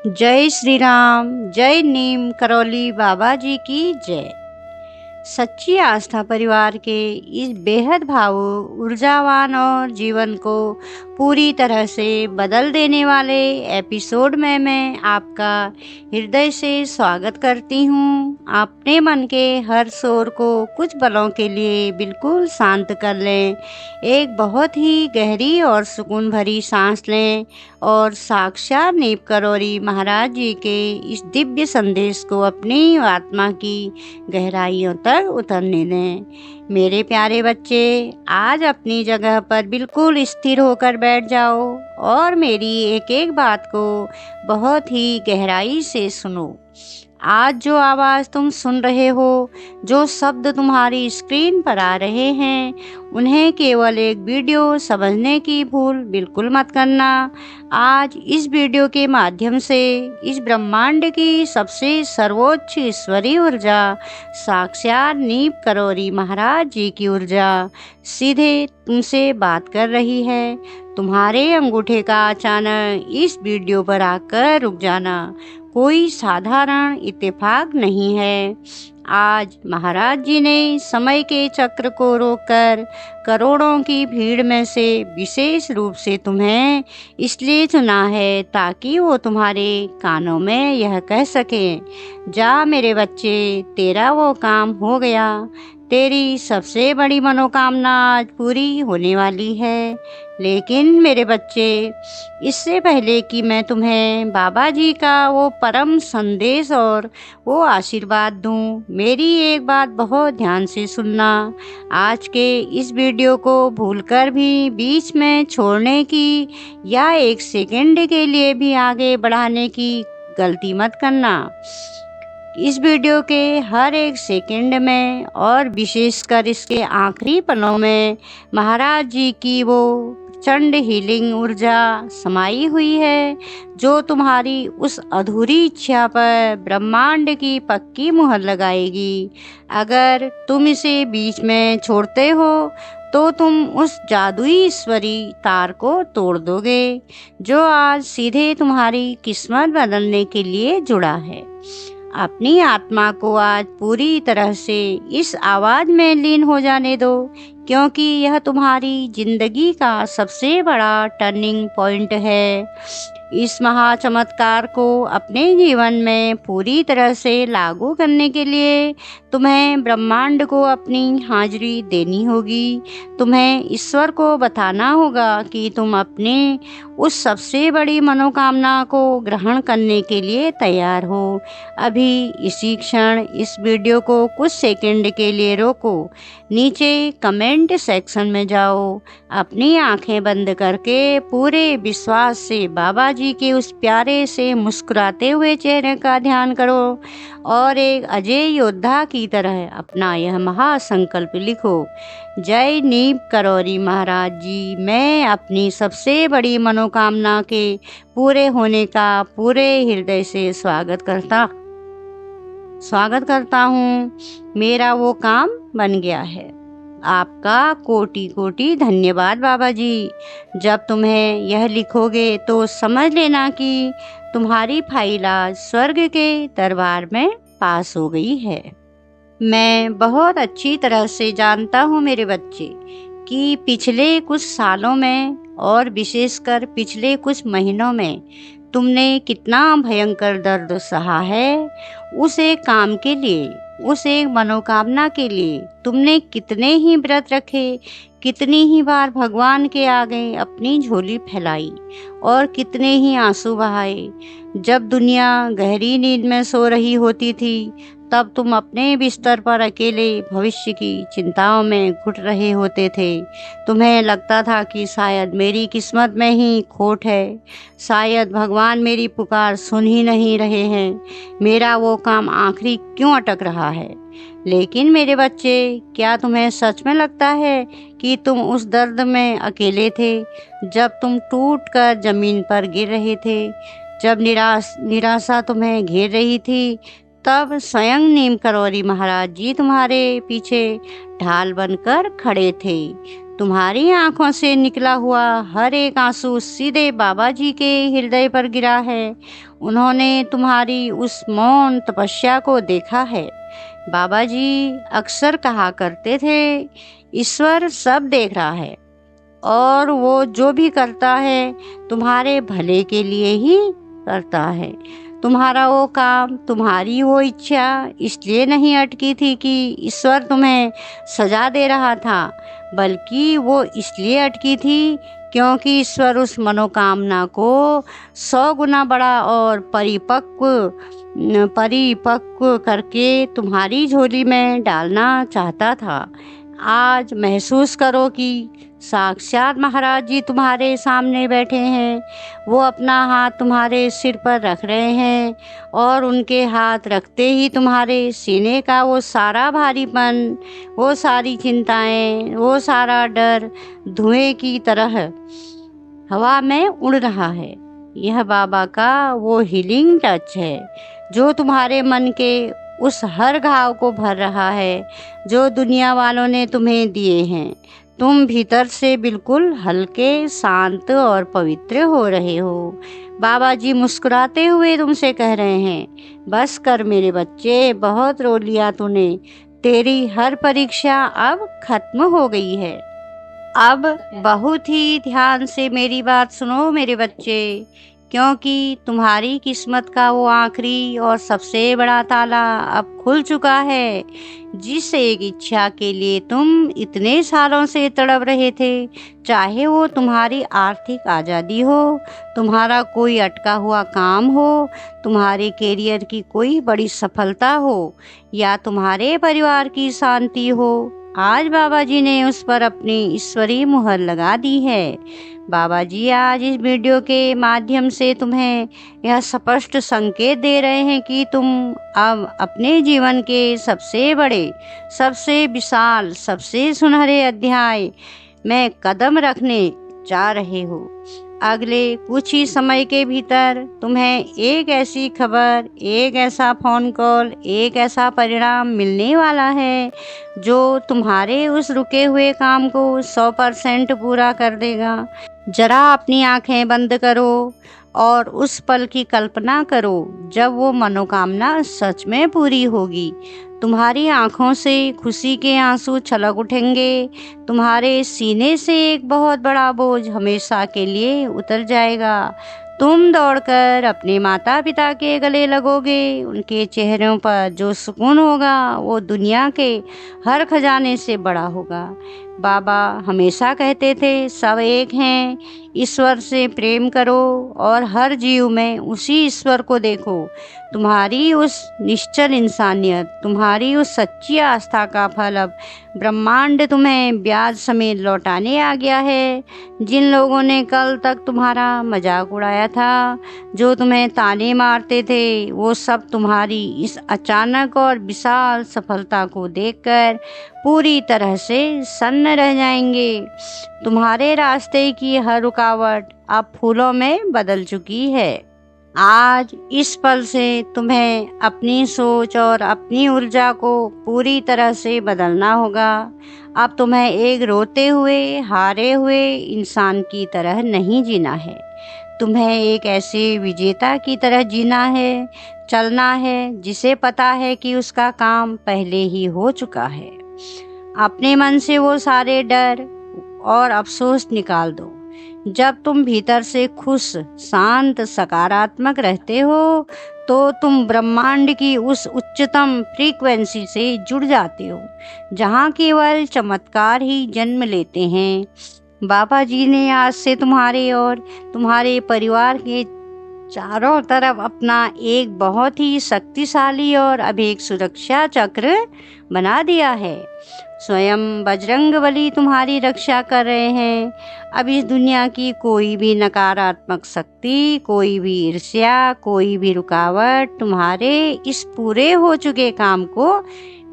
जय श्री राम। जय नीम करौली बाबा जी की जय। सच्ची आस्था परिवार के इस बेहद भावुक, ऊर्जावान और जीवन को पूरी तरह से बदल देने वाले एपिसोड में मैं आपका हृदय से स्वागत करती हूँ। अपने मन के हर शोर को कुछ पलों के लिए बिल्कुल शांत कर लें। एक बहुत ही गहरी और सुकून भरी सांस लें और साक्षात नीम करौली महाराज जी के इस दिव्य संदेश को अपनी आत्मा की गहराइयों तक उतरने दें। मेरे प्यारे बच्चे, आज अपनी जगह पर बिल्कुल स्थिर होकर बैठ जाओ और मेरी एक एक बात को बहुत ही गहराई से सुनो। आज जो आवाज़ तुम सुन रहे हो, जो शब्द तुम्हारी स्क्रीन पर आ रहे हैं, उन्हें केवल एक वीडियो समझने की भूल बिल्कुल मत करना। आज इस वीडियो के माध्यम से इस ब्रह्मांड की सबसे सर्वोच्च ईश्वरीय ऊर्जा, साक्षात नीम करौली महाराज जी की ऊर्जा सीधे तुमसे बात कर रही है। तुम्हारे अंगूठे का अचानक इस वीडियो पर आकर रुक जाना कोई साधारण इत्तेफाक नहीं है। आज महाराज जी ने समय के चक्र को रोककर करोड़ों की भीड़ में से विशेष रूप से तुम्हें इसलिए चुना है ताकि वो तुम्हारे कानों में यह कह सके, जा मेरे बच्चे, तेरा वो काम हो गया। तेरी सबसे बड़ी मनोकामना आज पूरी होने वाली है। लेकिन मेरे बच्चे, इससे पहले कि मैं तुम्हें बाबा जी का वो परम संदेश और वो आशीर्वाद दूं, मेरी एक बात बहुत ध्यान से सुनना। आज के इस वीडियो को भूलकर भी बीच में छोड़ने की या एक सेकंड के लिए भी आगे बढ़ाने की गलती मत करना। इस वीडियो के हर एक सेकंड में और विशेषकर इसके आखिरी पलों में महाराज जी की वो प्रचंड हीलिंग ऊर्जा समाई हुई है, जो तुम्हारी उस अधूरी इच्छा पर ब्रह्मांड की पक्की मुहर लगाएगी। अगर तुम इसे बीच में छोड़ते हो तो तुम उस जादुई ईश्वरी तार को तोड़ दोगे, जो आज सीधे तुम्हारी किस्मत बदलने के लिए जुड़ा है। अपनी आत्मा को आज पूरी तरह से इस आवाज़ में लीन हो जाने दो, क्योंकि यह तुम्हारी जिंदगी का सबसे बड़ा टर्निंग पॉइंट है। इस महाचमत्कार को अपने जीवन में पूरी तरह से लागू करने के लिए तुम्हें ब्रह्मांड को अपनी हाजिरी देनी होगी। तुम्हें ईश्वर को बताना होगा कि तुम अपने उस सबसे बड़ी मनोकामना को ग्रहण करने के लिए तैयार हो। अभी इसी क्षण इस वीडियो को कुछ सेकंड के लिए रोको, नीचे कमेंट सेक्शन में जाओ, अपनी आंखें बंद करके पूरे विश्वास से बाबा जी के उस प्यारे से मुस्कुराते हुए चेहरे का ध्यान करो और एक अजय योद्धा की तरह अपना यह महासंकल्प लिखो। जय नीम करौली महाराज जी, मैं अपनी सबसे बड़ी मनोकामना के पूरे होने का पूरे हृदय से स्वागत करता हूँ। मेरा वो काम बन गया है। आपका कोटि कोटि धन्यवाद बाबा जी। जब तुम्हें यह लिखोगे तो समझ लेना कि तुम्हारी फाइल आज स्वर्ग के दरबार में पास हो गई है। मैं बहुत अच्छी तरह से जानता हूँ मेरे बच्चे कि पिछले कुछ सालों में और विशेषकर पिछले कुछ महीनों में तुमने कितना भयंकर दर्द सहा है। उस एक काम के लिए, उस एक मनोकामना के लिए तुमने कितने ही व्रत रखे, कितनी ही बार भगवान के आगे अपनी झोली फैलाई और कितने ही आंसू बहाए। जब दुनिया गहरी नींद में सो रही होती थी, तब तुम अपने बिस्तर पर अकेले भविष्य की चिंताओं में घुट रहे होते थे। तुम्हें लगता था कि शायद मेरी किस्मत में ही खोट है, शायद भगवान मेरी पुकार सुन ही नहीं रहे हैं, मेरा वो काम आखिरी क्यों अटक रहा है। लेकिन मेरे बच्चे, क्या तुम्हें सच में लगता है कि तुम उस दर्द में अकेले थे, जब तुम टूट कर जमीन पर गिर रहे थे, जब निराशा तुम्हें घेर रही थी, तब स्वयं नीम करौली महाराज जी तुम्हारे पीछे ढाल बनकर खड़े थे। तुम्हारी आंखों से निकला हुआ हर एक आंसू सीधे बाबा जी के हृदय पर गिरा है। उन्होंने तुम्हारी उस मौन तपस्या को देखा है। बाबा जी अक्सर कहा करते थे, ईश्वर सब देख रहा है और वो जो भी करता है तुम्हारे भले के लिए ही करता है। तुम्हारा वो काम, तुम्हारी वो इच्छा इसलिए नहीं अटकी थी कि ईश्वर तुम्हें सजा दे रहा था, बल्कि वो इसलिए अटकी थी क्योंकि ईश्वर उस मनोकामना को 100 गुना बड़ा और परिपक्व करके तुम्हारी झोली में डालना चाहता था। आज महसूस करो कि साक्षात महाराज जी तुम्हारे सामने बैठे हैं। वो अपना हाथ तुम्हारे सिर पर रख रहे हैं और उनके हाथ रखते ही तुम्हारे सीने का वो सारा भारीपन, वो सारी चिंताएं, वो सारा डर धुएं की तरह हवा में उड़ रहा है। यह बाबा का वो हीलिंग टच है जो तुम्हारे मन के उस हर घाव को भर रहा है जो दुनिया वालों ने तुम्हें दिए हैं। तुम भीतर से बिल्कुल हल्के, शांत और पवित्र हो रहे हो। बाबा जी मुस्कुराते हुए तुमसे कह रहे हैं, बस कर मेरे बच्चे, बहुत रो लिया तूने। तेरी हर परीक्षा अब खत्म हो गई है। अब बहुत ही ध्यान से मेरी बात सुनो मेरे बच्चे, क्योंकि तुम्हारी किस्मत का वो आखिरी और सबसे बड़ा ताला अब खुल चुका है। जिस एक इच्छा के लिए तुम इतने सालों से तड़प रहे थे, चाहे वो तुम्हारी आर्थिक आज़ादी हो, तुम्हारा कोई अटका हुआ काम हो, तुम्हारे करियर की कोई बड़ी सफलता हो या तुम्हारे परिवार की शांति हो, आज बाबा जी ने उस पर अपनी ईश्वरीय मुहर लगा दी है। बाबा जी आज इस वीडियो के माध्यम से तुम्हें यह स्पष्ट संकेत दे रहे हैं कि तुम अब अपने जीवन के सबसे बड़े, सबसे विशाल, सबसे सुनहरे अध्याय में कदम रखने जा रहे हो। अगले कुछ ही समय के भीतर तुम्हें एक ऐसी खबर, एक ऐसा फ़ोन कॉल, एक ऐसा परिणाम मिलने वाला है जो तुम्हारे उस रुके हुए काम को 100% पूरा कर देगा। जरा अपनी आंखें बंद करो और उस पल की कल्पना करो जब वो मनोकामना सच में पूरी होगी। तुम्हारी आंखों से खुशी के आंसू छलक उठेंगे। तुम्हारे सीने से एक बहुत बड़ा बोझ हमेशा के लिए उतर जाएगा। तुम दौड़कर अपने माता पिता के गले लगोगे। उनके चेहरों पर जो सुकून होगा वो दुनिया के हर खजाने से बड़ा होगा। बाबा हमेशा कहते थे, सब एक हैं। ईश्वर से प्रेम करो और हर जीव में उसी ईश्वर को देखो। तुम्हारी उस निश्चल इंसानियत, तुम्हारी उस सच्ची आस्था का फल अब ब्रह्मांड तुम्हें ब्याज समेत लौटाने आ गया है। जिन लोगों ने कल तक तुम्हारा मजाक उड़ाया था, जो तुम्हें ताने मारते थे, वो सब तुम्हारी इस अचानक और विशाल सफलता को देखकर पूरी तरह से सन्न रह जाएंगे। तुम्हारे रास्ते की हर रुकावट अब फूलों में बदल चुकी है। आज इस पल से तुम्हें अपनी सोच और अपनी ऊर्जा को पूरी तरह से बदलना होगा। अब तुम्हें एक रोते हुए, हारे हुए इंसान की तरह नहीं जीना है। तुम्हें एक ऐसे विजेता की तरह जीना है, चलना है जिसे पता है कि उसका काम पहले ही हो चुका है। अपने मन से वो सारे डर और अफसोस निकाल दो। जब तुम भीतर से खुश, शांत, सकारात्मक रहते हो तो तुम ब्रह्मांड की उस उच्चतम फ्रीक्वेंसी से जुड़ जाते हो जहाँ केवल चमत्कार ही जन्म लेते हैं। बाबा जी ने आज से तुम्हारे और तुम्हारे परिवार के चारों तरफ अपना एक बहुत ही शक्तिशाली और अभेद सुरक्षा चक्र बना दिया है। स्वयं बजरंगबली तुम्हारी रक्षा कर रहे हैं। अब इस दुनिया की कोई भी नकारात्मक शक्ति, कोई भी ईर्ष्या, कोई भी रुकावट तुम्हारे इस पूरे हो चुके काम को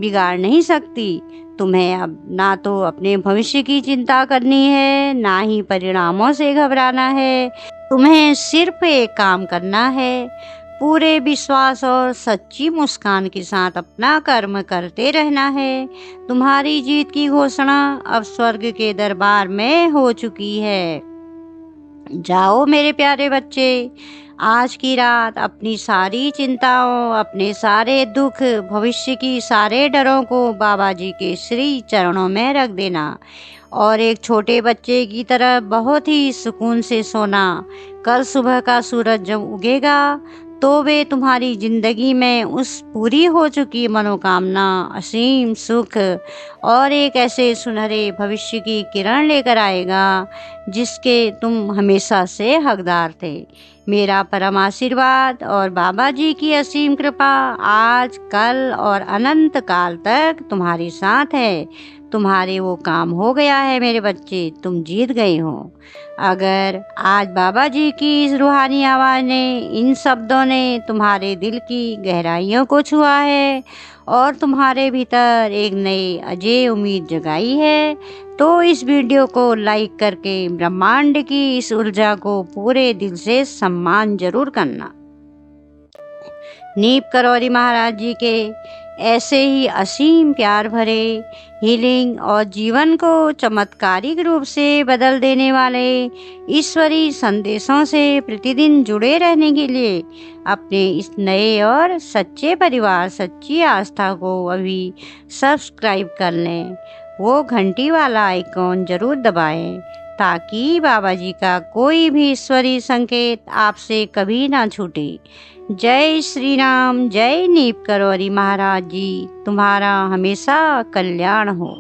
बिगाड़ नहीं सकती। तुम्हें अब ना तो अपने भविष्य की चिंता करनी है, ना ही परिणामों से घबराना है। तुम्हें सिर्फ एक काम करना है। पूरे विश्वास और सच्ची मुस्कान के साथ अपना कर्म करते रहना है। तुम्हारी जीत की घोषणा अब स्वर्ग के दरबार में हो चुकी है। जाओ मेरे प्यारे बच्चे, आज की रात अपनी सारी चिंताओं, अपने सारे दुख, भविष्य की सारे डरों को बाबा जी के श्री चरणों में रख देना और एक छोटे बच्चे की तरह बहुत ही सुकून से सोना। कल सुबह का सूरज जब उगेगा तो वे तुम्हारी जिंदगी में उस पूरी हो चुकी मनोकामना, असीम सुख और एक ऐसे सुनहरे भविष्य की किरण लेकर आएगा जिसके तुम हमेशा से हकदार थे। मेरा परम आशीर्वाद और बाबा जी की असीम कृपा आज, कल और अनंत काल तक तुम्हारे साथ है। तुम्हारे वो काम हो गया है मेरे बच्चे, तुम जीत गए हो। अगर आज बाबा जी की इस रूहानी आवाज़ ने, इन शब्दों ने तुम्हारे दिल की गहराइयों को छुआ है और तुम्हारे भीतर एक नई अजय उम्मीद जगाई है, तो इस वीडियो को लाइक करके ब्रह्मांड की इस ऊर्जा को पूरे दिल से सम्मान जरूर करना। नीप करौरी महाराज जी के ऐसे ही असीम प्यार भरे, हीलिंग और जीवन को चमत्कारिक रूप से बदल देने वाले ईश्वरीय संदेशों से प्रतिदिन जुड़े रहने के लिए अपने इस नए और सच्चे परिवार सच्ची आस्था को अभी सब्सक्राइब कर लें। वो घंटी वाला आइकॉन जरूर दबाएं ताकि बाबा जी का कोई भी ईश्वरीय संकेत आपसे कभी ना छूटे। जय श्री राम, जय नीप करौरी महाराज जी, तुम्हारा हमेशा कल्याण हो।